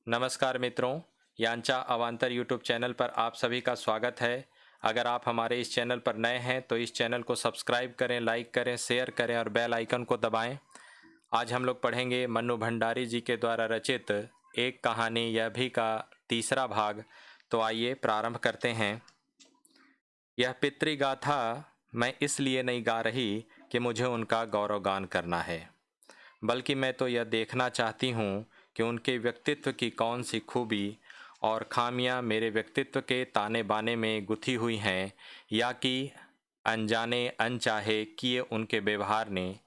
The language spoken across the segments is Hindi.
नमस्कार मित्रों, यांचा अवांतर यूट्यूब चैनल पर आप सभी का स्वागत है। अगर आप हमारे इस चैनल पर नए हैं तो इस चैनल को सब्सक्राइब करें, लाइक करें, शेयर करें और बेल आइकन को दबाएं। आज हम लोग पढ़ेंगे मन्नू भंडारी जी के द्वारा रचित एक कहानी यह भी का तीसरा भाग। तो आइए प्रारंभ करते हैं। यह पितृगाथा मैं इसलिए नहीं गा रही कि मुझे उनका गौरवगान करना है, बल्कि मैं तो यह देखना चाहती हूँ कि उनके व्यक्तित्व की कौन सी खूबी और खामियाँ मेरे व्यक्तित्व के ताने बाने में गुथी हुई हैं, या कि अनजाने अनचाहे किए उनके व्यवहार ने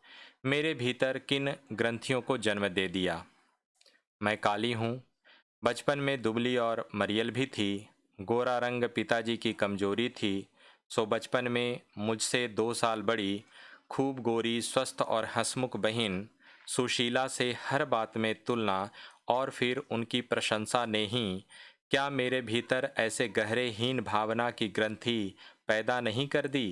मेरे भीतर किन ग्रंथियों को जन्म दे दिया। मैं काली हूँ, बचपन में दुबली और मरियल भी थी। गोरा रंग पिताजी की कमजोरी थी, सो बचपन में मुझसे 2 साल बड़ी खूब गोरी स्वस्थ और हंसमुख बहन सुशीला से हर बात में तुलना और फिर उनकी प्रशंसा ने ही क्या मेरे भीतर ऐसे गहरे हीन भावना की ग्रंथि पैदा नहीं कर दी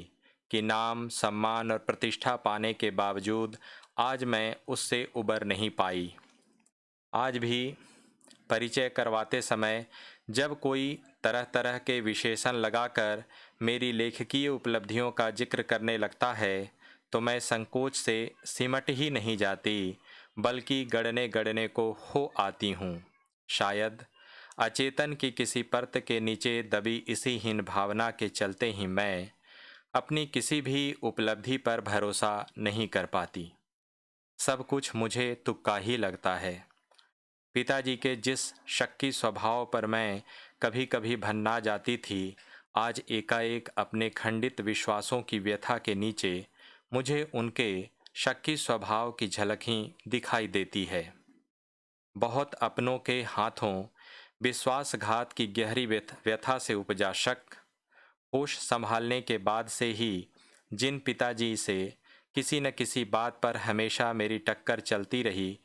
कि नाम सम्मान और प्रतिष्ठा पाने के बावजूद आज मैं उससे उबर नहीं पाई। आज भी परिचय करवाते समय जब कोई तरह तरह के विशेषण लगाकर मेरी लेखकीय उपलब्धियों का जिक्र करने लगता है तो मैं संकोच से सिमट ही नहीं जाती, बल्कि गड़ने गड़ने को हो आती हूँ। शायद अचेतन की किसी परत के नीचे दबी इसी हीन भावना के चलते ही मैं अपनी किसी भी उपलब्धि पर भरोसा नहीं कर पाती। सब कुछ मुझे तुक्का ही लगता है। पिताजी के जिस शक्की स्वभाव पर मैं कभी कभी भन्ना जाती थी, आज एकाएक अपने खंडित विश्वासों की व्यथा के नीचे मुझे उनके शक्की स्वभाव की झलक ही दिखाई देती है। बहुत अपनों के हाथों विश्वासघात की गहरी व्यथा से उपजा शक, होश संभालने के बाद से ही जिन पिताजी से किसी न किसी बात पर हमेशा मेरी टक्कर चलती रही,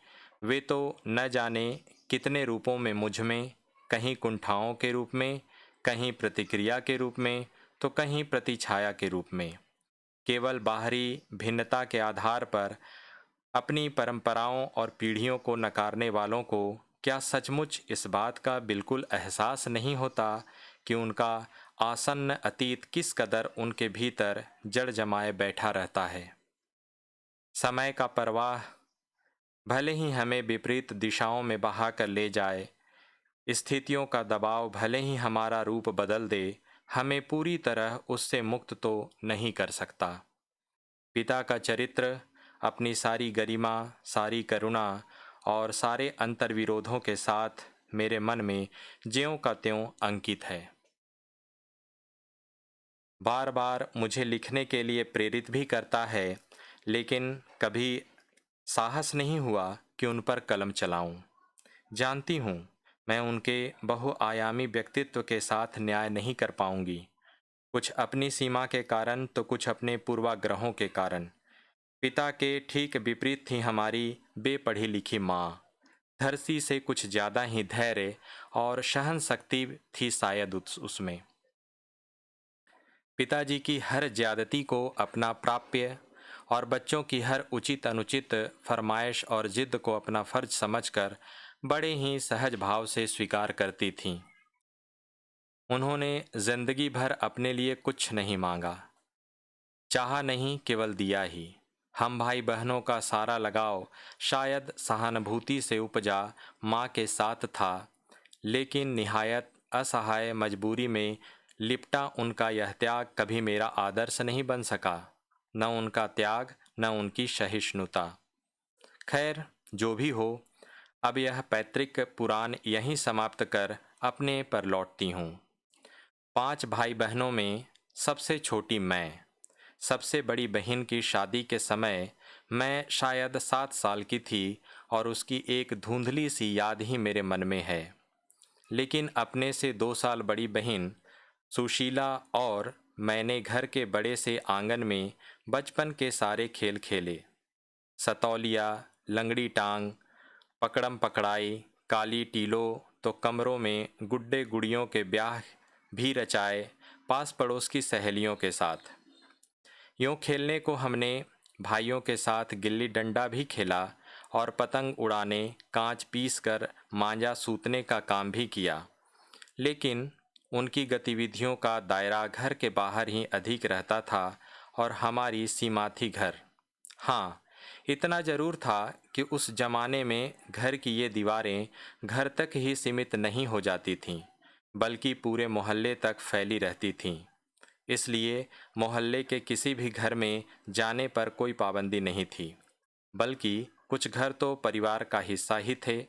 वे तो न जाने कितने रूपों में मुझ में, कहीं कुंठाओं के रूप में, कहीं प्रतिक्रिया के रूप में, तो कहीं प्रतिछाया के रूप में, केवल बाहरी भिन्नता के आधार पर अपनी परंपराओं और पीढ़ियों को नकारने वालों को क्या सचमुच इस बात का बिल्कुल एहसास नहीं होता कि उनका आसन्न अतीत किस कदर उनके भीतर जड़ जमाए बैठा रहता है। समय का प्रवाह भले ही हमें विपरीत दिशाओं में बहा कर ले जाए, स्थितियों का दबाव भले ही हमारा रूप बदल दे, हमें पूरी तरह उससे मुक्त तो नहीं कर सकता। पिता का चरित्र अपनी सारी गरिमा, सारी करुणा और सारे अंतर्विरोधों के साथ मेरे मन में ज्यों का त्यों अंकित है। बार बार मुझे लिखने के लिए प्रेरित भी करता है, लेकिन कभी साहस नहीं हुआ कि उन पर कलम चलाऊं। जानती हूँ मैं उनके बहुआयामी व्यक्तित्व के साथ न्याय नहीं कर पाऊंगी, कुछ अपनी सीमा के कारण तो कुछ अपने पूर्वाग्रहों के कारण। पिता के ठीक विपरीत थी हमारी बेपढ़ी लिखी माँ। धरती से कुछ ज्यादा ही धैर्य और सहन शक्ति थी शायद उसमें। पिताजी की हर ज्यादती को अपना प्राप्य और बच्चों की हर उचित अनुचित फरमाइश और जिद को अपना फर्ज समझकर बड़े ही सहज भाव से स्वीकार करती थीं। उन्होंने जिंदगी भर अपने लिए कुछ नहीं मांगा, चाहा नहीं, केवल दिया ही। हम भाई बहनों का सारा लगाव शायद सहानुभूति से उपजा माँ के साथ था, लेकिन निहायत असहाय मजबूरी में लिपटा उनका यह त्याग कभी मेरा आदर्श नहीं बन सका। न उनका त्याग, न उनकी सहिष्णुता। खैर, जो भी हो, अब यह पैतृक पुराण यहीं समाप्त कर अपने पर लौटती हूँ। 5 भाई बहनों में सबसे छोटी मैं। सबसे बड़ी बहन की शादी के समय मैं शायद 7 साल की थी और उसकी एक धुंधली सी याद ही मेरे मन में है। लेकिन अपने से 2 साल बड़ी बहन सुशीला और मैंने घर के बड़े से आंगन में बचपन के सारे खेल खेले। सतौलिया, लंगड़ी टांग, पकड़म पकड़ाई, काली टीलो, तो कमरों में गुड्डे गुड़ियों के ब्याह भी रचाए पास पड़ोस की सहेलियों के साथ। यूँ खेलने को हमने भाइयों के साथ गिल्ली डंडा भी खेला और पतंग उड़ाने, कांच पीसकर मांझा सूतने का काम भी किया, लेकिन उनकी गतिविधियों का दायरा घर के बाहर ही अधिक रहता था और हमारी सीमा थी घर। हाँ, इतना जरूर था कि उस जमाने में घर की ये दीवारें घर तक ही सीमित नहीं हो जाती थीं, बल्कि पूरे मोहल्ले तक फैली रहती थीं। इसलिए मोहल्ले के किसी भी घर में जाने पर कोई पाबंदी नहीं थी, बल्कि कुछ घर तो परिवार का हिस्सा ही थे।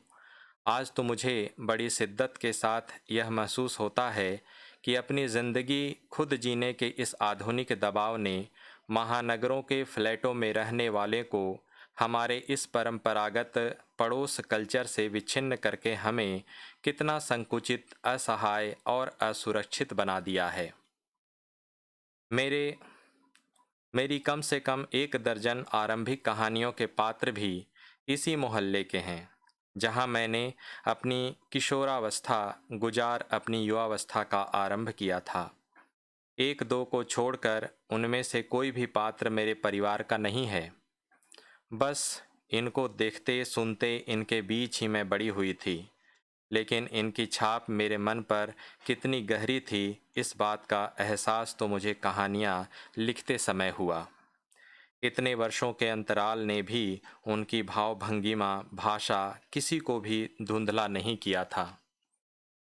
आज तो मुझे बड़ी शिद्दत के साथ यह महसूस होता है कि अपनी ज़िंदगी खुद जीने के इस आधुनिक दबाव ने महानगरों के फ्लैटों में रहने वाले को हमारे इस परंपरागत पड़ोस कल्चर से विच्छिन्न करके हमें कितना संकुचित, असहाय और असुरक्षित बना दिया है। मेरे मेरी कम से कम 1 दर्जन आरंभिक कहानियों के पात्र भी इसी मोहल्ले के हैं, जहां मैंने अपनी किशोरावस्था गुजार अपनी युवावस्था का आरंभ किया था। 1-2 को छोड़कर उनमें से कोई भी पात्र मेरे परिवार का नहीं है। बस इनको देखते सुनते इनके बीच ही मैं बड़ी हुई थी, लेकिन इनकी छाप मेरे मन पर कितनी गहरी थी, इस बात का एहसास तो मुझे कहानियाँ लिखते समय हुआ। इतने वर्षों के अंतराल ने भी उनकी भाव भंगिमा, भाषा किसी को भी धुंधला नहीं किया था,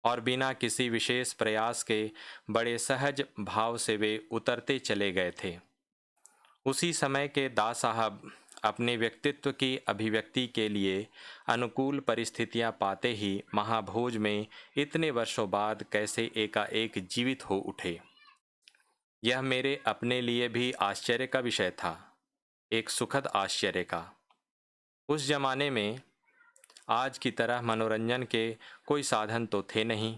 और बिना किसी विशेष प्रयास के बड़े सहज भाव से वे उतरते चले गए थे। उसी समय के दास साहब अपने व्यक्तित्व की अभिव्यक्ति के लिए अनुकूल परिस्थितियां पाते ही महाभोज में इतने वर्षों बाद कैसे एकाएक जीवित हो उठे, यह मेरे अपने लिए भी आश्चर्य का विषय था, एक सुखद आश्चर्य का। उस जमाने में आज की तरह मनोरंजन के कोई साधन तो थे नहीं।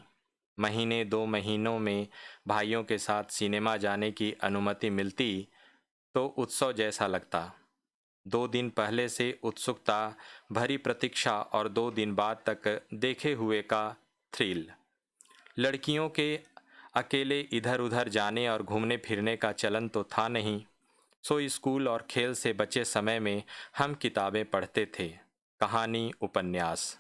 महीने 2 महीनों में भाइयों के साथ सिनेमा जाने की अनुमति मिलती तो उत्सव जैसा लगता। 2 दिन पहले से उत्सुकता भरी प्रतीक्षा और 2 दिन बाद तक देखे हुए का थ्रिल। लड़कियों के अकेले इधर उधर जाने और घूमने फिरने का चलन तो था नहीं, सो स्कूल और खेल से बचे समय में हम किताबें पढ़ते थे, कहानी, उपन्यास।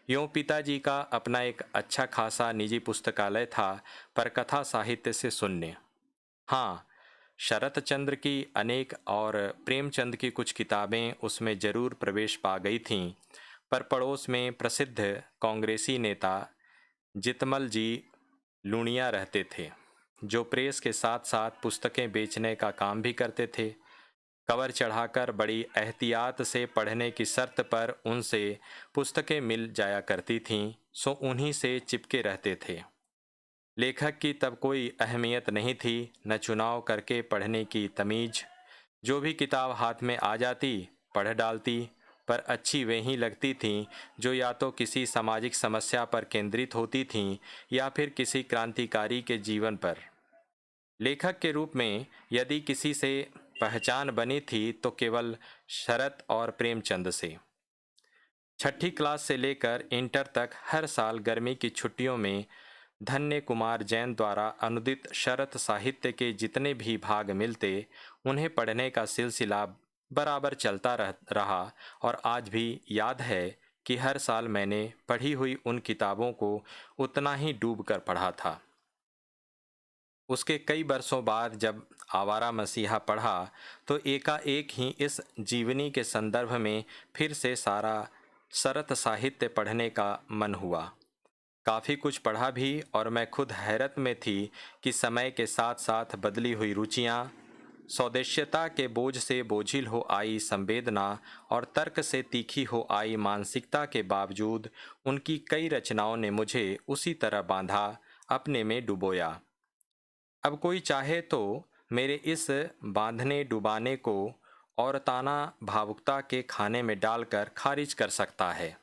यूँ पिताजी का अपना एक अच्छा खासा निजी पुस्तकालय था, पर कथा साहित्य से शून्य। हाँ, शरत चंद्र की अनेक और प्रेमचंद की कुछ किताबें उसमें जरूर प्रवेश पा गई थीं, पर पड़ोस में प्रसिद्ध कांग्रेसी नेता जितमल जी लुणिया रहते थे, जो प्रेस के साथ साथ पुस्तकें बेचने का काम भी करते थे। कवर चढ़ाकर बड़ी एहतियात से पढ़ने की शर्त पर उनसे पुस्तकें मिल जाया करती थीं, सो उन्हीं से चिपके रहते थे। लेखक की तब कोई अहमियत नहीं थी, न चुनाव करके पढ़ने की तमीज। जो भी किताब हाथ में आ जाती पढ़ डालती, पर अच्छी वे ही लगती थीं जो या तो किसी सामाजिक समस्या पर केंद्रित होती थीं या फिर किसी क्रांतिकारी के जीवन पर। लेखक के रूप में यदि किसी से पहचान बनी थी तो केवल शरत और प्रेमचंद से। छठी क्लास से लेकर इंटर तक हर साल गर्मी की छुट्टियों में धन्य कुमार जैन द्वारा अनुदित शरत साहित्य के जितने भी भाग मिलते, उन्हें पढ़ने का सिलसिला बराबर चलता रहा, और आज भी याद है कि हर साल मैंने पढ़ी हुई उन किताबों को उतना ही डूब कर पढ़ा था। उसके कई बरसों बाद जब आवारा मसीहा पढ़ा तो एकाएक ही इस जीवनी के संदर्भ में फिर से सारा शरत साहित्य पढ़ने का मन हुआ। काफ़ी कुछ पढ़ा भी, और मैं खुद हैरत में थी कि समय के साथ साथ बदली हुई रुचियाँ, स्वदेश्यता के बोझ से बोझिल हो आई संवेदना और तर्क से तीखी हो आई मानसिकता के बावजूद उनकी कई रचनाओं ने मुझे उसी तरह बांधा, अपने में डुबोया। अब कोई चाहे तो मेरे इस बांधने डुबाने को और ताना भावुकता के खाने में डालकर खारिज कर सकता है।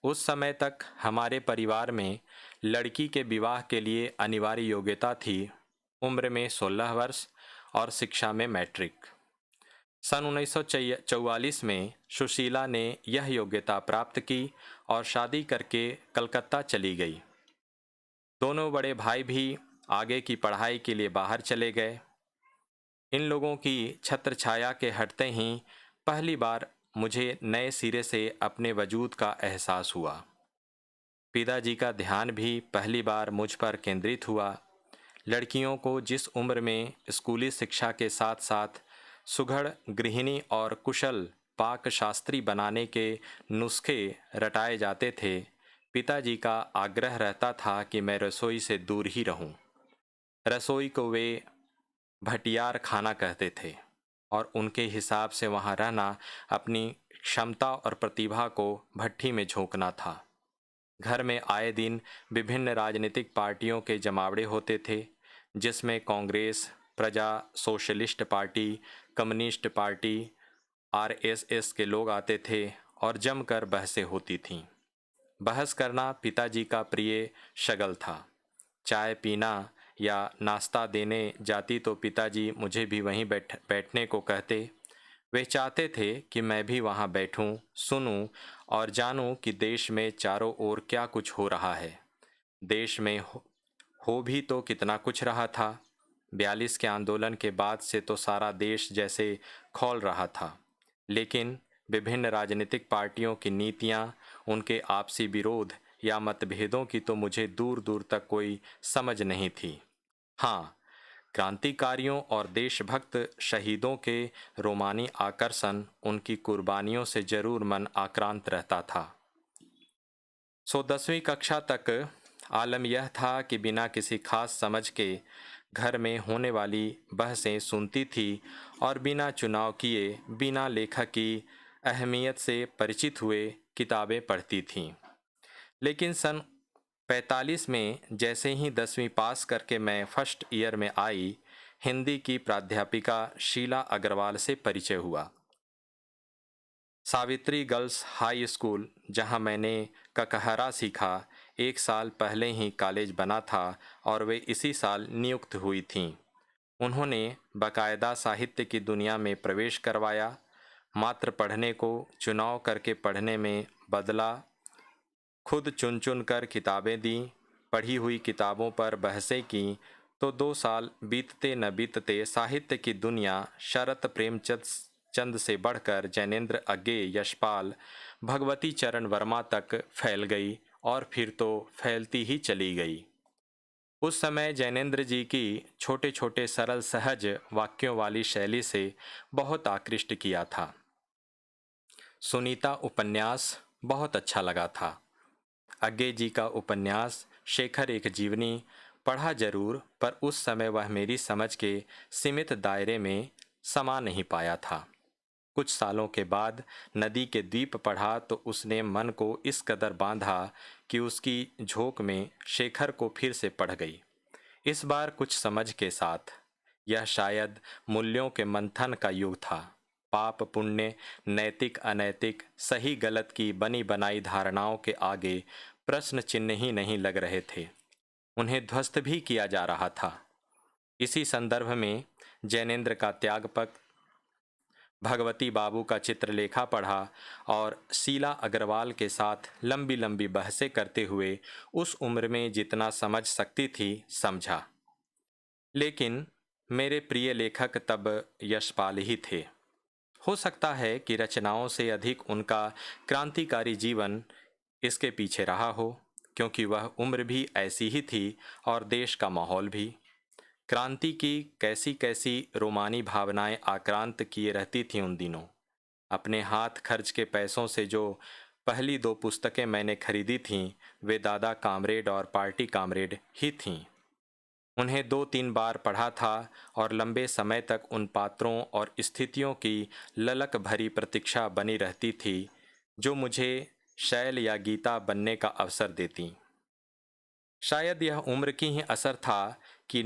उस समय तक हमारे परिवार में लड़की के विवाह के लिए अनिवार्य योग्यता थी, उम्र में 16 वर्ष और शिक्षा में मैट्रिक। सन 1944 में सुशीला ने यह योग्यता प्राप्त की और शादी करके कलकत्ता चली गई। दोनों बड़े भाई भी आगे की पढ़ाई के लिए बाहर चले गए। इन लोगों की छत्र छाया के हटते ही पहली बार मुझे नए सिरे से अपने वजूद का एहसास हुआ। पिताजी का ध्यान भी पहली बार मुझ पर केंद्रित हुआ। लड़कियों को जिस उम्र में स्कूली शिक्षा के साथ साथ सुघड़ गृहिणी और कुशल पाक शास्त्री बनाने के नुस्खे रटाए जाते थे, पिताजी का आग्रह रहता था कि मैं रसोई से दूर ही रहूं। रसोई को वे भटियार खाना कहते थे और उनके हिसाब से वहां रहना अपनी क्षमता और प्रतिभा को भट्ठी में झोंकना था। घर में आए दिन विभिन्न राजनीतिक पार्टियों के जमावड़े होते थे, जिसमें कांग्रेस, प्रजा socialist party, communist party, RSS के लोग आते थे और जमकर बहसें होती थीं। बहस करना पिताजी का प्रिय शगल था। चाय पीना या नाश्ता देने जाती तो पिताजी मुझे भी वहीं बैठने को कहते। वे चाहते थे कि मैं भी वहां बैठूं, सुनूं और जानूं कि देश में चारों ओर क्या कुछ हो रहा है। देश में हो भी तो कितना कुछ रहा था। 42 के आंदोलन के बाद से तो सारा देश जैसे खौल रहा था, लेकिन विभिन्न राजनीतिक पार्टियों की नीतियां, उनके आपसी विरोध या मतभेदों की तो मुझे दूर दूर तक कोई समझ नहीं थी। हाँ, क्रांतिकारियों और देशभक्त शहीदों के रोमानी आकर्षण, उनकी कुर्बानियों से जरूर मन आक्रांत रहता था। 10वीं कक्षा तक आलम यह था कि बिना किसी खास समझ के घर में होने वाली बहसें सुनती थी और बिना चुनाव किए, बिना लेखक की अहमियत से परिचित हुए किताबें पढ़ती थीं। लेकिन सन 45 में जैसे ही 10वीं पास करके मैं फर्स्ट ईयर में आई, हिंदी की प्राध्यापिका शीला अग्रवाल से परिचय हुआ। सावित्री गर्ल्स हाई स्कूल, जहां मैंने ककहरा सीखा, 1 साल पहले ही कॉलेज बना था और वे इसी साल नियुक्त हुई थीं। उन्होंने बाकायदा साहित्य की दुनिया में प्रवेश करवाया। मात्र पढ़ने को चुनाव करके पढ़ने में बदला। खुद चुन चुन कर किताबें दी, पढ़ी हुई किताबों पर बहसें की, तो 2 साल बीतते न बीतते साहित्य की दुनिया शरत प्रेमचंद चंद से बढ़कर जैनेन्द्र अज्ञे, यशपाल, भगवती चरण वर्मा तक फैल गई और फिर तो फैलती ही चली गई। उस समय जैनेन्द्र जी की छोटे छोटे सरल सहज वाक्यों वाली शैली से बहुत आकृष्ट किया था। सुनीता उपन्यास बहुत अच्छा लगा था। अज्ञे जी का उपन्यास शेखर एक जीवनी पढ़ा जरूर, पर उस समय वह मेरी समझ के सीमित दायरे में समा नहीं पाया था। कुछ सालों के बाद नदी के द्वीप पढ़ा तो उसने मन को इस कदर बांधा कि उसकी झोंक में शेखर को फिर से पढ़ गई, इस बार कुछ समझ के साथ। यह शायद मूल्यों के मंथन का युग था। पाप पुण्य, नैतिक अनैतिक, सही गलत की बनी बनाई धारणाओं के आगे प्रश्न चिन्ह ही नहीं लग रहे थे, उन्हें ध्वस्त भी किया जा रहा था। इसी संदर्भ में जैनेन्द्र का त्यागपत्र, भगवती बाबू का चित्रलेखा पढ़ा और शीला अग्रवाल के साथ लंबी लंबी बहसें करते हुए उस उम्र में जितना समझ सकती थी समझा। लेकिन मेरे प्रिय लेखक तब यशपाल ही थे। हो सकता है कि रचनाओं से अधिक उनका क्रांतिकारी जीवन इसके पीछे रहा हो, क्योंकि वह उम्र भी ऐसी ही थी और देश का माहौल भी। क्रांति की कैसी कैसी रोमानी भावनाएं आक्रांत किए रहती थीं उन दिनों। अपने हाथ खर्च के पैसों से जो पहली 2 पुस्तकें मैंने खरीदी थीं, वे दादा कामरेड और पार्टी कामरेड ही थीं। उन्हें 2-3 बार पढ़ा था और लंबे समय तक उन पात्रों और स्थितियों की ललक भरी प्रतीक्षा बनी रहती थी जो मुझे शैल या गीता बनने का अवसर देती। शायद यह उम्र की ही असर था कि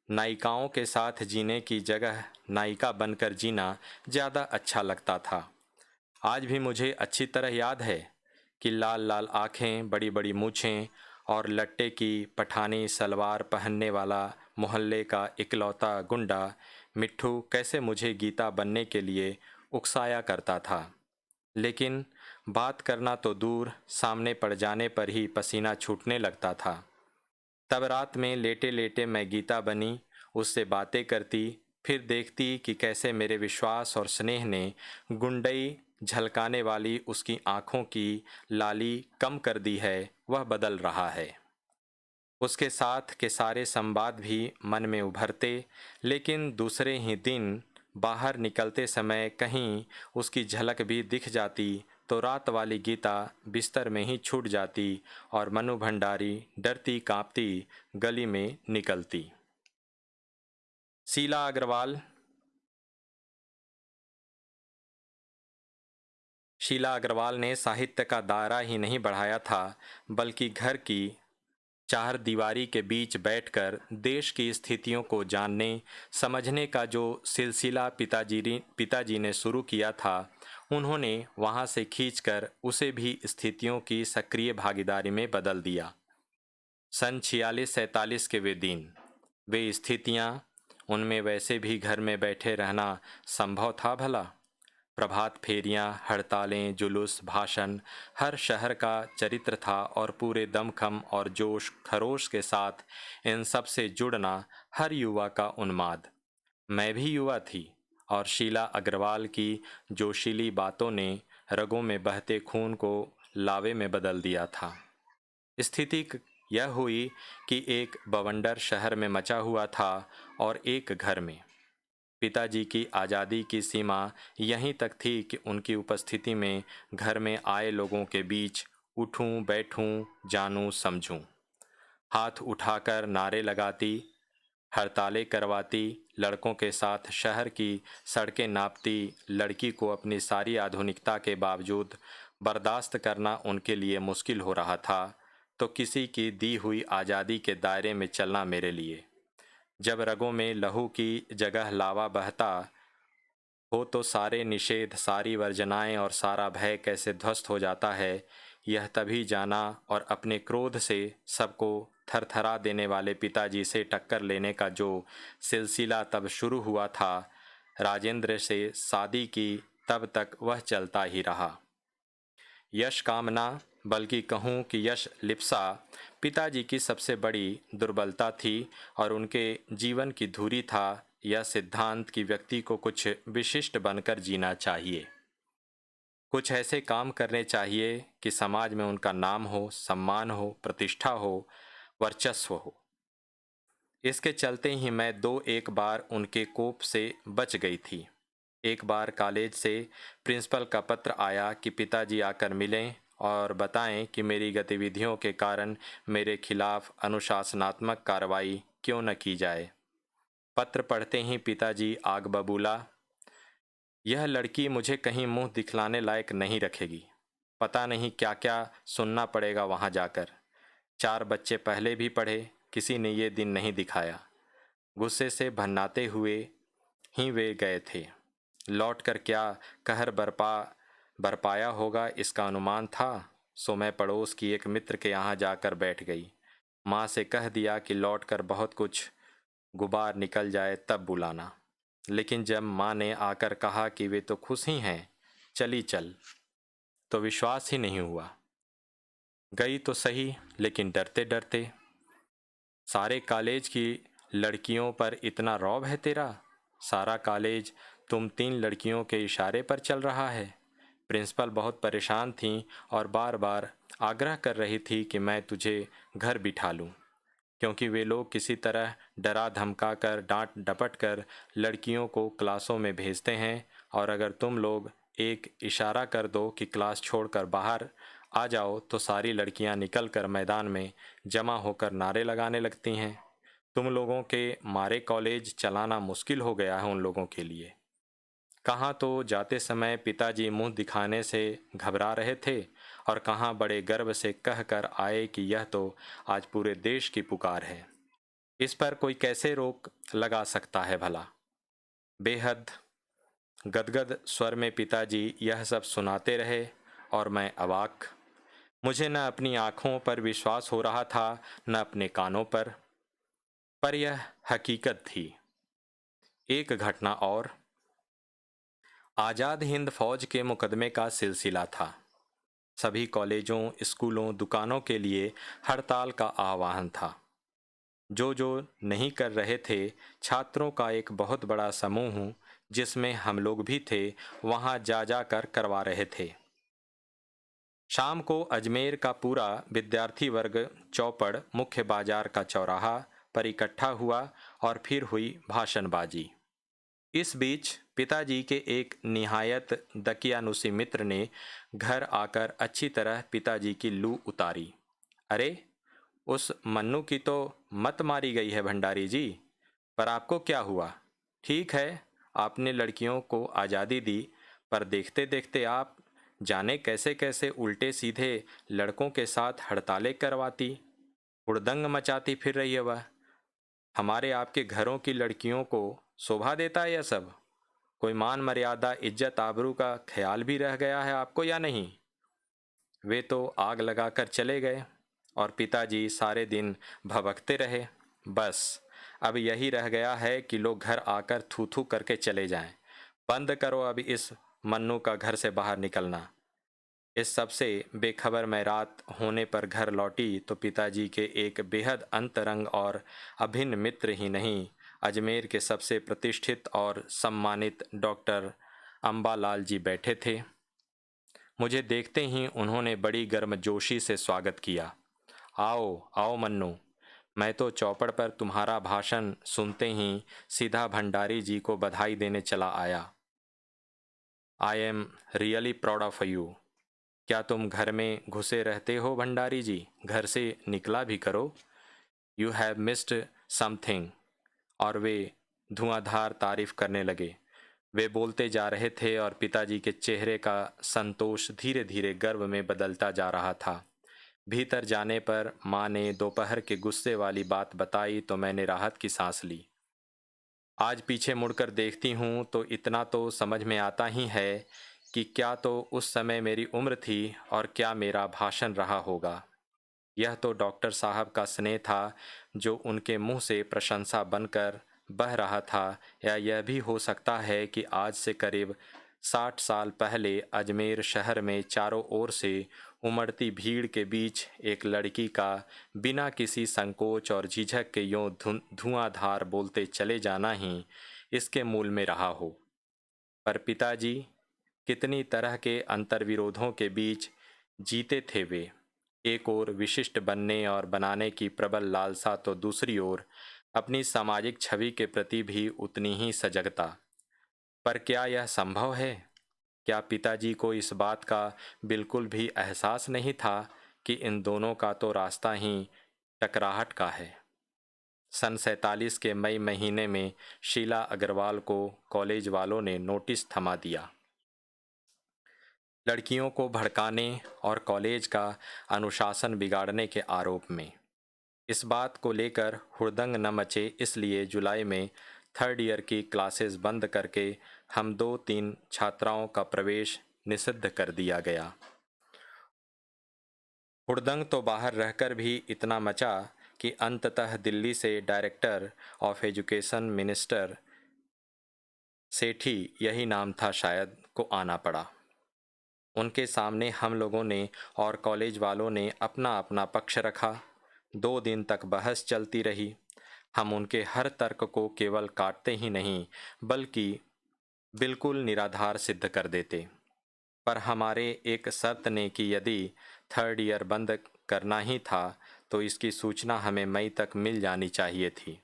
नायिकाओं के साथ जीने की जगह नायिका बनकर जीना ज़्यादा अच्छा लगता था। आज भी मुझे अच्छी तरह याद है कि लाल लाल आँखें, बड़ी बड़ी मूछें और लट्टे की पठानी सलवार पहनने वाला मोहल्ले का इकलौता गुंडा मिट्ठू कैसे मुझे गीता बनने के लिए उकसाया करता था। लेकिन बात करना तो दूर, सामने पड़ जाने पर ही पसीना छूटने लगता था। तब रात में लेटे लेटे मैं गीता बनी, उससे बातें करती, फिर देखती कि कैसे मेरे विश्वास और स्नेह ने गुंडई झलकाने वाली उसकी आंखों की लाली कम कर दी है, वह बदल रहा है। उसके साथ के सारे संवाद भी मन में उभरते, लेकिन दूसरे ही दिन बाहर निकलते समय कहीं उसकी झलक भी दिख जाती तो रात वाली गीता बिस्तर में ही छूट जाती और मनु भंडारी डरती कांपती गली में निकलती। शीला अग्रवाल शीला अग्रवाल ने साहित्य का दायरा ही नहीं बढ़ाया था, बल्कि घर की चार दीवारी के बीच बैठकर देश की स्थितियों को जानने समझने का जो सिलसिला पिताजी ने शुरू किया था, उन्होंने वहां से खींचकर उसे भी स्थितियों की सक्रिय भागीदारी में बदल दिया। सन 46-47 के वे दिन, वे स्थितियां, उनमें वैसे भी घर में बैठे रहना संभव था भला? प्रभात फेरियां, हड़तालें, जुलूस, भाषण, हर शहर का चरित्र था और पूरे दमखम और जोश खरोश के साथ इन सब से जुड़ना हर युवा का उन्माद। मैं भी युवा थी और शीला अग्रवाल की जोशीली बातों ने रगों में बहते खून को लावे में बदल दिया था। स्थिति यह हुई कि एक बवंडर शहर में मचा हुआ था और एक घर में। पिताजी की आज़ादी की सीमा यहीं तक थी कि उनकी उपस्थिति में घर में आए लोगों के बीच उठूं बैठूं जानूं समझूं, हाथ उठाकर नारे लगाती, हड़तालें करवाती, लड़कों के साथ शहर की सड़कें नापती। लड़की को अपनी सारी आधुनिकता के बावजूद बर्दाश्त करना उनके लिए मुश्किल हो रहा था, तो किसी की दी हुई आज़ादी के दायरे में चलना मेरे लिए। जब रगों में लहू की जगह लावा बहता हो तो सारे निषेध, सारी वर्जनाएं और सारा भय कैसे ध्वस्त हो जाता है, यह तभी जाना और अपने क्रोध से सबको थरथरा देने वाले पिताजी से टक्कर लेने का जो सिलसिला तब शुरू हुआ था, राजेंद्र से शादी की तब तक वह चलता ही रहा। यश कामना, बल्कि कहूँ कि यश लिप्सा, पिताजी की सबसे बड़ी दुर्बलता थी और उनके जीवन की धुरी था यह सिद्धांत कि व्यक्ति को कुछ विशिष्ट बनकर जीना चाहिए, कुछ ऐसे काम करने चाहिए कि समाज में उनका नाम हो, सम्मान हो, प्रतिष्ठा हो, वर्चस्व हो। इसके चलते ही मैं दो एक बार उनके कोप से बच गई थी। एक बार कॉलेज से प्रिंसिपल का पत्र आया कि पिताजी आकर मिलें और बताएं कि मेरी गतिविधियों के कारण मेरे खिलाफ अनुशासनात्मक कार्रवाई क्यों न की जाए। पत्र पढ़ते ही पिताजी आग बबूला, यह लड़की मुझे कहीं मुंह दिखलाने लायक नहीं रखेगी। पता नहीं क्या क्या सुनना पड़ेगा वहां जाकर। 4 बच्चे पहले भी पढ़े, किसी ने ये दिन नहीं दिखाया। गुस्से से भन्नाते हुए ही वे गए थे। लौटकर क्या कहर बरपाया होगा इसका अनुमान था, सो मैं पड़ोस की एक मित्र के यहाँ जाकर बैठ गई। माँ से कह दिया कि लौटकर बहुत कुछ गुबार निकल जाए तब बुलाना। लेकिन जब माँ ने आकर कहा कि वे तो खुश ही हैं, चली चल, तो विश्वास ही नहीं हुआ। गई तो सही, लेकिन डरते डरते। सारे कॉलेज की लड़कियों पर इतना रौब है तेरा? सारा कॉलेज तुम 3 लड़कियों के इशारे पर चल रहा है। प्रिंसिपल बहुत परेशान थीं और बार बार आग्रह कर रही थी कि मैं तुझे घर बिठा लूं, क्योंकि वे लोग किसी तरह डरा धमका कर डांट डपट कर लड़कियों को क्लासों में भेजते हैं और अगर तुम लोग एक इशारा कर दो कि क्लास छोड़कर बाहर आ जाओ तो सारी लड़कियां निकल कर मैदान में जमा होकर नारे लगाने लगती हैं। तुम लोगों के मारे कॉलेज चलाना मुश्किल हो गया है उन लोगों के लिए। कहाँ तो जाते समय पिताजी मुंह दिखाने से घबरा रहे थे और कहाँ बड़े गर्व से कह कर आए कि यह तो आज पूरे देश की पुकार है। इस पर कोई कैसे रोक लगा सकता है भला? बेहद गदगद स्वर में पिताजी यह सब सुनाते रहे और मैं अवाक। मुझे न अपनी आंखों पर विश्वास हो रहा था, न अपने कानों पर यह हकीकत थी। एक घटना और। आज़ाद हिंद फौज के मुकदमे का सिलसिला था। सभी कॉलेजों, स्कूलों, दुकानों के लिए हड़ताल का आह्वान था। जो नहीं कर रहे थे, छात्रों का एक बहुत बड़ा समूह जिसमें हम लोग भी थे, वहां जा जा कर करवा रहे थे। शाम को अजमेर का पूरा विद्यार्थी वर्ग चौपड़ मुख्य बाजार का चौराहा पर इकट्ठा हुआ और फिर हुई भाषणबाजी। इस बीच पिताजी के एक निहायत दकियानुसी मित्र ने घर आकर अच्छी तरह पिताजी की लू उतारी। अरे, उस मन्नू की तो मत मारी गई है भंडारी जी। पर आपको क्या हुआ? ठीक है, आपने लड़कियों को आज़ादी दी, पर देखते देखते आप जाने कैसे कैसे उल्टे सीधे लड़कों के साथ हड़तालें करवाती, हुड़दंग मचाती फिर रही है वह। हमारे आपके घरों की लड़कियों को शोभा देता है यह सब? कोई मान मर्यादा इज्जत आबरू का ख्याल भी रह गया है आपको या नहीं? वे तो आग लगाकर चले गए और पिताजी सारे दिन भभकते रहे। बस अब यही रह गया है कि लोग घर आकर थू थू करके चले जाएं। बंद करो अब इस मन्नू का घर से बाहर निकलना। इस सब से बेखबर मैं रात होने पर घर लौटी तो पिताजी के एक बेहद अंतरंग और अभिन्न मित्र ही नहीं, अजमेर के सबसे प्रतिष्ठित और सम्मानित डॉक्टर अम्बालाल जी बैठे थे। मुझे देखते ही उन्होंने बड़ी गर्मजोशी से स्वागत किया। आओ आओ मन्नू। मैं तो चौपड़ पर तुम्हारा भाषण सुनते ही सीधा भंडारी जी को बधाई देने चला आया। I am really proud of you. क्या तुम घर में घुसे रहते हो भंडारी जी? घर से निकला भी करो। You have missed something. और वे धुआंधार तारीफ करने लगे। वे बोलते जा रहे थे और पिताजी के चेहरे का संतोष धीरे धीरे गर्व में बदलता जा रहा था। भीतर जाने पर माँ ने दोपहर के गुस्से वाली बात बताई तो मैंने राहत की सांस ली। आज पीछे मुड़कर देखती हूँ तो इतना तो समझ में आता ही है कि क्या तो उस समय मेरी उम्र थी और क्या मेरा भाषण रहा होगा। यह तो डॉक्टर साहब का स्नेह था जो उनके मुंह से प्रशंसा बनकर बह रहा था, या यह भी हो सकता है कि आज से करीब 60 साल पहले अजमेर शहर में चारों ओर से उमड़ती भीड़ के बीच एक लड़की का बिना किसी संकोच और झिझक के यूं धुआंधार बोलते चले जाना ही इसके मूल में रहा हो। पर पिताजी कितनी तरह के अंतर्विरोधों के बीच जीते थे वे। एक ओर विशिष्ट बनने और बनाने की प्रबल लालसा तो दूसरी ओर अपनी सामाजिक छवि के प्रति भी उतनी ही सजगता। पर क्या यह संभव है? क्या पिताजी को इस बात का बिल्कुल भी एहसास नहीं था कि इन दोनों का तो रास्ता ही टकराहट का है? सन 47 के मई महीने में शीला अग्रवाल को कॉलेज वालों ने नोटिस थमा दिया, लड़कियों को भड़काने और कॉलेज का अनुशासन बिगाड़ने के आरोप में। इस बात को लेकर हुड़दंग न मचे, इसलिए जुलाई में थर्ड ईयर की क्लासेस बंद करके हम 2-3 छात्राओं का प्रवेश निषिद्ध कर दिया गया। हुड़दंग तो बाहर रहकर भी इतना मचा कि अंततः दिल्ली से डायरेक्टर ऑफ एजुकेशन मिनिस्टर सेठी, यही नाम था शायद, को आना पड़ा। उनके सामने हम लोगों ने और कॉलेज वालों ने अपना अपना पक्ष रखा। 2 दिन तक बहस चलती रही। हम उनके हर तर्क को केवल काटते ही नहीं बल्कि बिल्कुल निराधार सिद्ध कर देते। पर हमारे एक शर्त ने कि यदि थर्ड ईयर बंद करना ही था तो इसकी सूचना हमें मई तक मिल जानी चाहिए थी।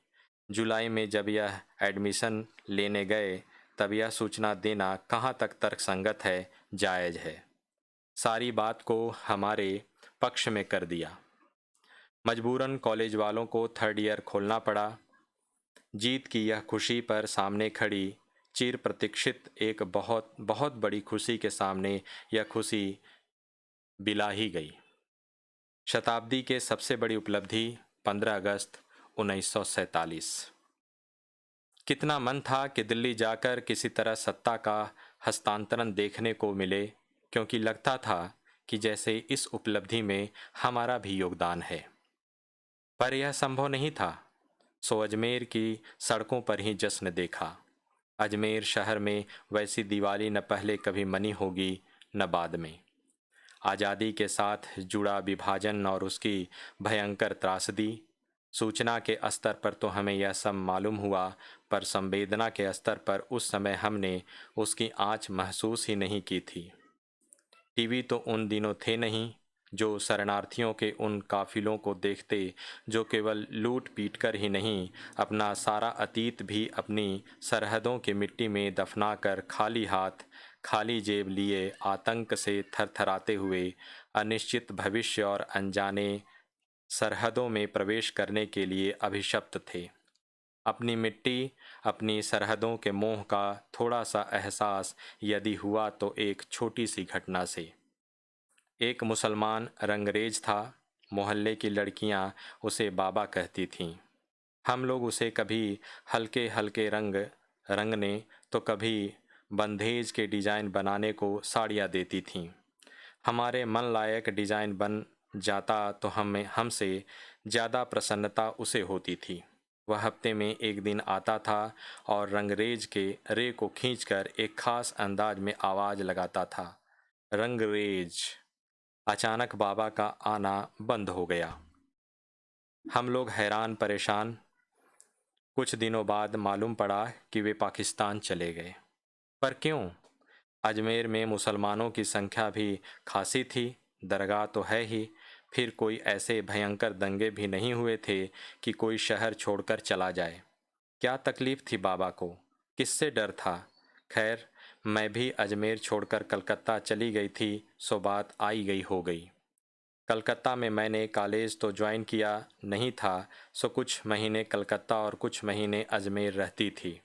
जुलाई में जब यह एडमिशन लेने गए तब यह सूचना देना कहाँ तक तर्कसंगत है, जायज़ है। सारी बात को हमारे पक्ष में कर दिया। मजबूरन कॉलेज वालों को थर्ड ईयर खोलना पड़ा। जीत की यह खुशी पर सामने खड़ी चिर प्रतीक्षित एक बहुत बहुत बड़ी खुशी के सामने यह खुशी बिला ही गई। शताब्दी के सबसे बड़ी उपलब्धि 15 अगस्त 1947। कितना मन था कि दिल्ली जाकर किसी तरह सत्ता का हस्तांतरण देखने को मिले, क्योंकि लगता था कि जैसे इस उपलब्धि में हमारा भी योगदान है। पर यह संभव नहीं था। सो अजमेर की सड़कों पर ही जश्न देखा। अजमेर शहर में वैसी दिवाली न पहले कभी मनी होगी न बाद में। आज़ादी के साथ जुड़ा विभाजन और उसकी भयंकर त्रासदी, सूचना के स्तर पर तो हमें यह सब मालूम हुआ, पर संवेदना के स्तर पर उस समय हमने उसकी आँच महसूस ही नहीं की थी। टीवी तो उन दिनों थे नहीं जो शरणार्थियों के उन काफिलों को देखते जो केवल लूट पीट कर ही नहीं, अपना सारा अतीत भी अपनी सरहदों की मिट्टी में दफनाकर खाली हाथ खाली जेब लिए आतंक से थरथराते हुए अनिश्चित भविष्य और अनजाने सरहदों में प्रवेश करने के लिए अभिशप्त थे। अपनी मिट्टी, अपनी सरहदों के मोह का थोड़ा सा एहसास यदि हुआ तो एक छोटी सी घटना से। एक मुसलमान रंगरेज था। मोहल्ले की लड़कियां उसे बाबा कहती थीं। हम लोग उसे कभी हल्के हल्के रंग रंगने तो कभी बंधेज के डिजाइन बनाने को साड़ियाँ देती थीं। हमारे मन लायक डिजाइन बन जाता तो हमें हमसे ज़्यादा प्रसन्नता उसे होती थी। वह हफ्ते में एक दिन आता था और रंगरेज के रे को खींचकर एक खास अंदाज में आवाज़ लगाता था, रंगरेज। अचानक बाबा का आना बंद हो गया। हम लोग हैरान परेशान। कुछ दिनों बाद मालूम पड़ा कि वे पाकिस्तान चले गए। पर क्यों? अजमेर में मुसलमानों की संख्या भी खासी थी, दरगाह तो है ही, फिर कोई ऐसे भयंकर दंगे भी नहीं हुए थे कि कोई शहर छोड़कर चला जाए। क्या तकलीफ थी बाबा को? किससे डर था? खैर, मैं भी अजमेर छोड़कर कलकत्ता चली गई थी, सो बात आई गई हो गई। कलकत्ता में मैंने कॉलेज तो ज्वाइन किया नहीं था, सो कुछ महीने कलकत्ता और कुछ महीने अजमेर रहती थी।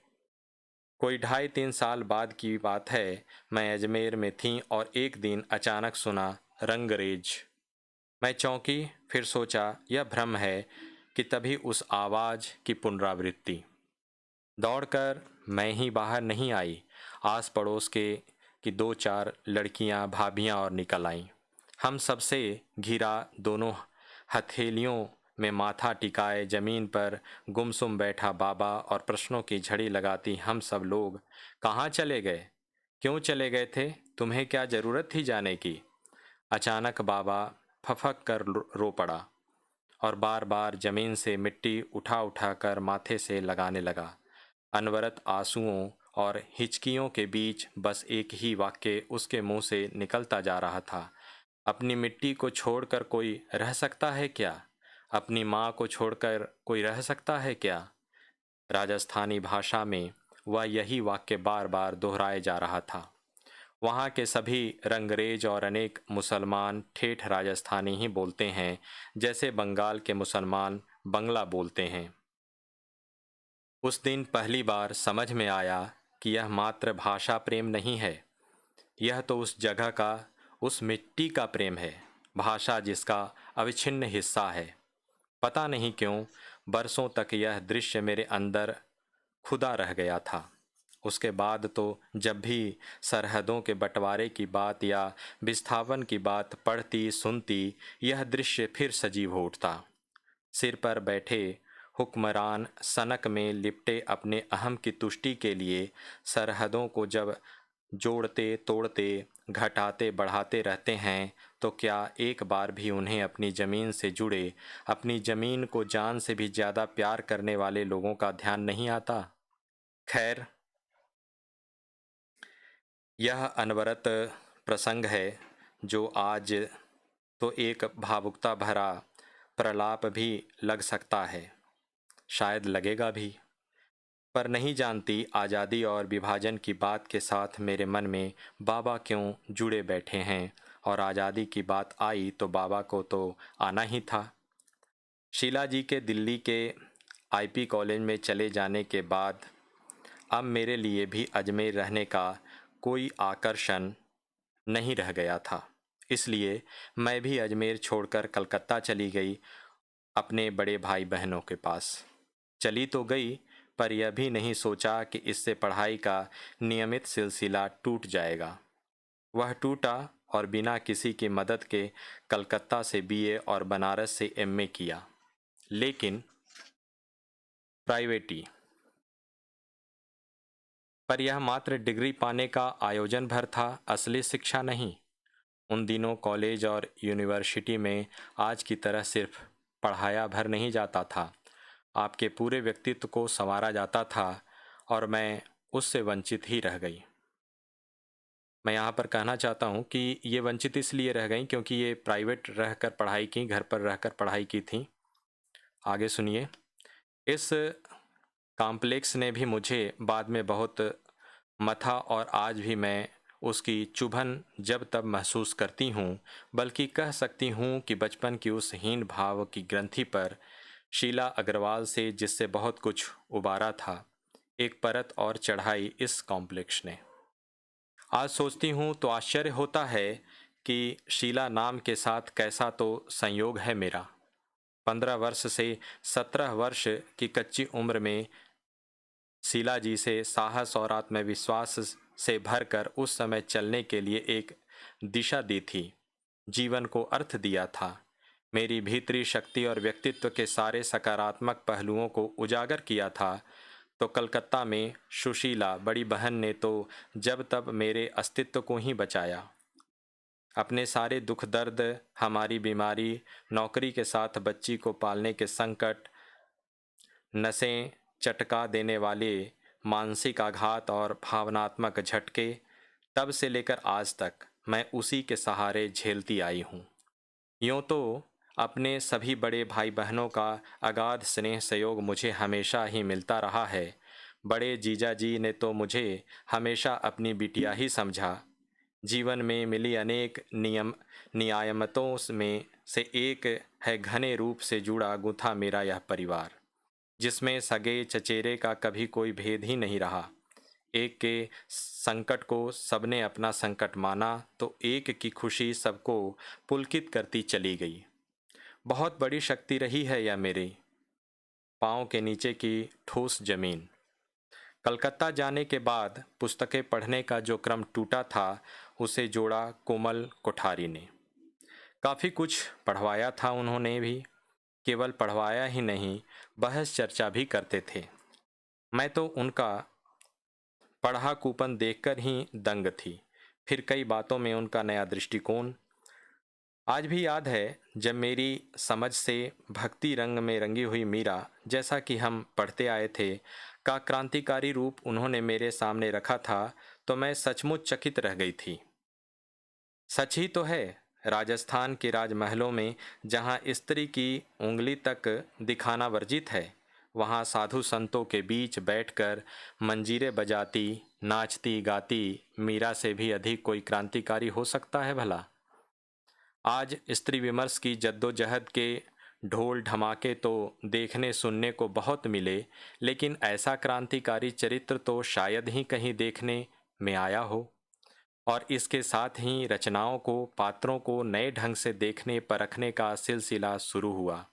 कोई 2.5-3 साल बाद की बात है, मैं अजमेर में थी और एक दिन अचानक सुना, रंगरेज। मैं चौंकी, फिर सोचा यह भ्रम है कि तभी उस आवाज़ की पुनरावृत्ति। दौड़कर मैं ही बाहर नहीं आई, आस पड़ोस के की 2-4 लड़कियां भाभियां और निकल आईं। हम सबसे घिरा, दोनों हथेलियों में माथा टिकाए जमीन पर गुमसुम बैठा बाबा और प्रश्नों की झड़ी लगाती हम सब लोग, कहाँ चले गए? क्यों चले गए थे? तुम्हें क्या जरूरत थी जाने की? अचानक बाबा फफक कर रो पड़ा और बार बार जमीन से मिट्टी उठा उठा कर माथे से लगाने लगा। अनवरत आंसुओं और हिचकियों के बीच बस एक ही वाक्य उसके मुंह से निकलता जा रहा था, अपनी मिट्टी को छोड़कर कोई रह सकता है क्या? अपनी माँ को छोड़कर कोई रह सकता है क्या? राजस्थानी भाषा में वह यही वाक्य बार बार दोहराए जा रहा था। वहाँ के सभी रंगरेज और अनेक मुसलमान ठेठ राजस्थानी ही बोलते हैं, जैसे बंगाल के मुसलमान बंगला बोलते हैं। उस दिन पहली बार समझ में आया कि यह मात्र भाषा प्रेम नहीं है, यह तो उस जगह का, उस मिट्टी का प्रेम है, भाषा जिसका अविच्छिन्न हिस्सा है। पता नहीं क्यों बरसों तक यह दृश्य मेरे अंदर खुदा रह गया था। उसके बाद तो जब भी सरहदों के बंटवारे की बात या विस्थापन की बात पढ़ती सुनती, यह दृश्य फिर सजीव हो उठता। सिर पर बैठे हुक्मरान सनक में लिपटे अपने अहम की तुष्टि के लिए सरहदों को जब जोड़ते तोड़ते घटाते बढ़ाते रहते हैं, तो क्या एक बार भी उन्हें अपनी ज़मीन से जुड़े, अपनी ज़मीन को जान से भी ज़्यादा प्यार करने वाले लोगों का ध्यान नहीं आता? खैर, यह अनवरत प्रसंग है जो आज तो एक भावुकता भरा प्रलाप भी लग सकता है, शायद लगेगा भी, पर नहीं जानती आज़ादी और विभाजन की बात के साथ मेरे मन में बाबा क्यों जुड़े बैठे हैं। और आज़ादी की बात आई तो बाबा को तो आना ही था। शीला जी के दिल्ली के आईपी कॉलेज में चले जाने के बाद अब मेरे लिए भी अजमेर रहने का कोई आकर्षण नहीं रह गया था। इसलिए मैं भी अजमेर छोड़कर कलकत्ता चली गई, अपने बड़े भाई बहनों के पास। चली तो गई, पर यह भी नहीं सोचा कि इससे पढ़ाई का नियमित सिलसिला टूट जाएगा। वह टूटा और बिना किसी की मदद के कलकत्ता से बीए और बनारस से एमए किया, लेकिन प्राइवेटी। पर यह मात्र डिग्री पाने का आयोजन भर था, असली शिक्षा नहीं। उन दिनों कॉलेज और यूनिवर्सिटी में आज की तरह सिर्फ पढ़ाया भर नहीं जाता था, आपके पूरे व्यक्तित्व को संवारा जाता था और मैं उससे वंचित ही रह गई। मैं यहाँ पर कहना चाहता हूँ कि ये वंचित इसलिए रह गई क्योंकि ये प्राइवेट रहकर पढ़ाई की, घर पर रहकर पढ़ाई की थी। आगे सुनिए। इस कॉम्प्लेक्स ने भी मुझे बाद में बहुत मथा और आज भी मैं उसकी चुभन जब तब महसूस करती हूँ, बल्कि कह सकती हूँ कि बचपन की उस हीन भाव की ग्रंथि पर शीला अग्रवाल से जिससे बहुत कुछ उबारा था, एक परत और चढ़ाई इस कॉम्प्लेक्स ने। आज सोचती हूँ तो आश्चर्य होता है कि शीला नाम के साथ कैसा तो संयोग है मेरा। 15 वर्ष से 17 वर्ष की कच्ची उम्र में शीला जी से साहस और आत्मविश्वास से भरकर उस समय चलने के लिए एक दिशा दी थी, जीवन को अर्थ दिया था, मेरी भीतरी शक्ति और व्यक्तित्व के सारे सकारात्मक पहलुओं को उजागर किया था। तो कलकत्ता में सुशीला बड़ी बहन ने तो जब तब मेरे अस्तित्व को ही बचाया। अपने सारे दुख दर्द, हमारी बीमारी, नौकरी के साथ बच्ची को पालने के संकट, नसें चटका देने वाले मानसिक आघात और भावनात्मक झटके, तब से लेकर आज तक मैं उसी के सहारे झेलती आई हूँ। यूँ तो अपने सभी बड़े भाई बहनों का अगाध स्नेह सहयोग मुझे हमेशा ही मिलता रहा है। बड़े जीजा जी ने तो मुझे हमेशा अपनी बिटिया ही समझा। जीवन में मिली अनेक नियामतों में से एक है घने रूप से जुड़ा गुथा मेरा यह परिवार, जिसमें सगे चचेरे का कभी कोई भेद ही नहीं रहा। एक के संकट को सबने अपना संकट माना तो एक की खुशी सबको पुलकित करती चली गई। बहुत बड़ी शक्ति रही है यह मेरे पाँव के नीचे की ठोस जमीन। कलकत्ता जाने के बाद पुस्तकें पढ़ने का जो क्रम टूटा था, उसे जोड़ा कोमल कोठारी ने। काफ़ी कुछ पढ़वाया था उन्होंने भी, केवल पढ़वाया ही नहीं, बहस चर्चा भी करते थे। मैं तो उनका पढ़ा कूपन देखकर ही दंग थी। फिर कई बातों में उनका नया दृष्टिकोण। आज भी याद है जब मेरी समझ से भक्ति रंग में रंगी हुई मीरा, जैसा कि हम पढ़ते आए थे, का क्रांतिकारी रूप उन्होंने मेरे सामने रखा था, तो मैं सचमुच चकित रह गई थी। सच ही तो है, राजस्थान के राजमहलों में जहाँ स्त्री की उंगली तक दिखाना वर्जित है, वहाँ साधु संतों के बीच बैठकर मंजीरे बजाती, नाचती गाती मीरा से भी अधिक कोई क्रांतिकारी हो सकता है भला? आज स्त्री विमर्श की जद्दोजहद के ढोल ढमाके तो देखने सुनने को बहुत मिले, लेकिन ऐसा क्रांतिकारी चरित्र तो शायद ही कहीं देखने में आया हो। और इसके साथ ही रचनाओं को, पात्रों को नए ढंग से देखने परखने का सिलसिला शुरू हुआ।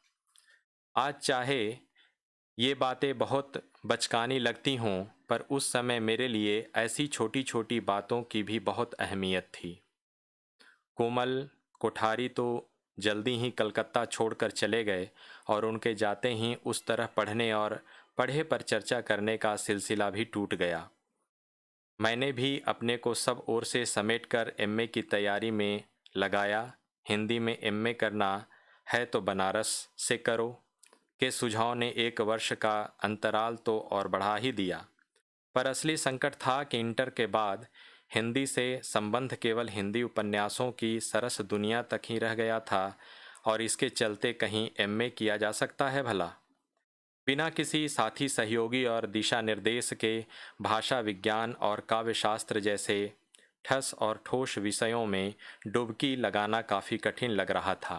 आज चाहे ये बातें बहुत बचकानी लगती हों, पर उस समय मेरे लिए ऐसी छोटी छोटी बातों की भी बहुत अहमियत थी। कोमल कोठारी तो जल्दी ही कलकत्ता छोड़कर चले गए और उनके जाते ही उस तरह पढ़ने और पढ़े पर चर्चा करने का सिलसिला भी टूट गया। मैंने भी अपने को सब ओर से समेटकर एमए की तैयारी में लगाया। हिंदी में एमए करना है तो बनारस से करो के सुझाव ने 1 वर्ष का अंतराल तो और बढ़ा ही दिया। पर असली संकट था कि इंटर के बाद हिंदी से संबंध केवल हिंदी उपन्यासों की सरस दुनिया तक ही रह गया था, और इसके चलते कहीं एमए किया जा सकता है भला? बिना किसी साथी सहयोगी और दिशा निर्देश के भाषा विज्ञान और काव्यशास्त्र जैसे ठस और ठोस विषयों में डुबकी लगाना काफ़ी कठिन लग रहा था।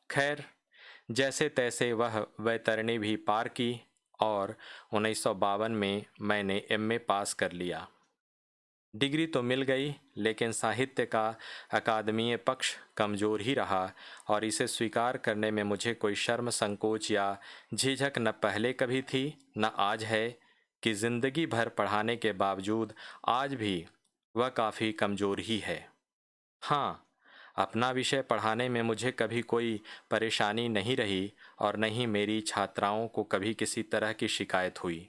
खैर, जैसे तैसे वह वैतरणी भी पार की और 1952 में मैंने एमए पास कर लिया। डिग्री तो मिल गई, लेकिन साहित्य का अकादमीय पक्ष कमज़ोर ही रहा, और इसे स्वीकार करने में मुझे कोई शर्म, संकोच या झिझक न पहले कभी थी न आज है कि जिंदगी भर पढ़ाने के बावजूद आज भी वह काफ़ी कमज़ोर ही है। हाँ, अपना विषय पढ़ाने में मुझे कभी कोई परेशानी नहीं रही और न ही मेरी छात्राओं को कभी किसी तरह की शिकायत हुई।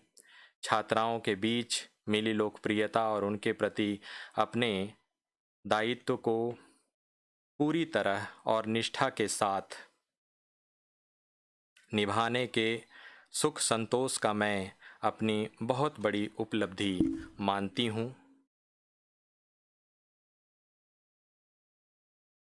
छात्राओं के बीच मिली लोकप्रियता और उनके प्रति अपने दायित्व को पूरी तरह और निष्ठा के साथ निभाने के सुख संतोष का मैं अपनी बहुत बड़ी उपलब्धि मानती हूँ।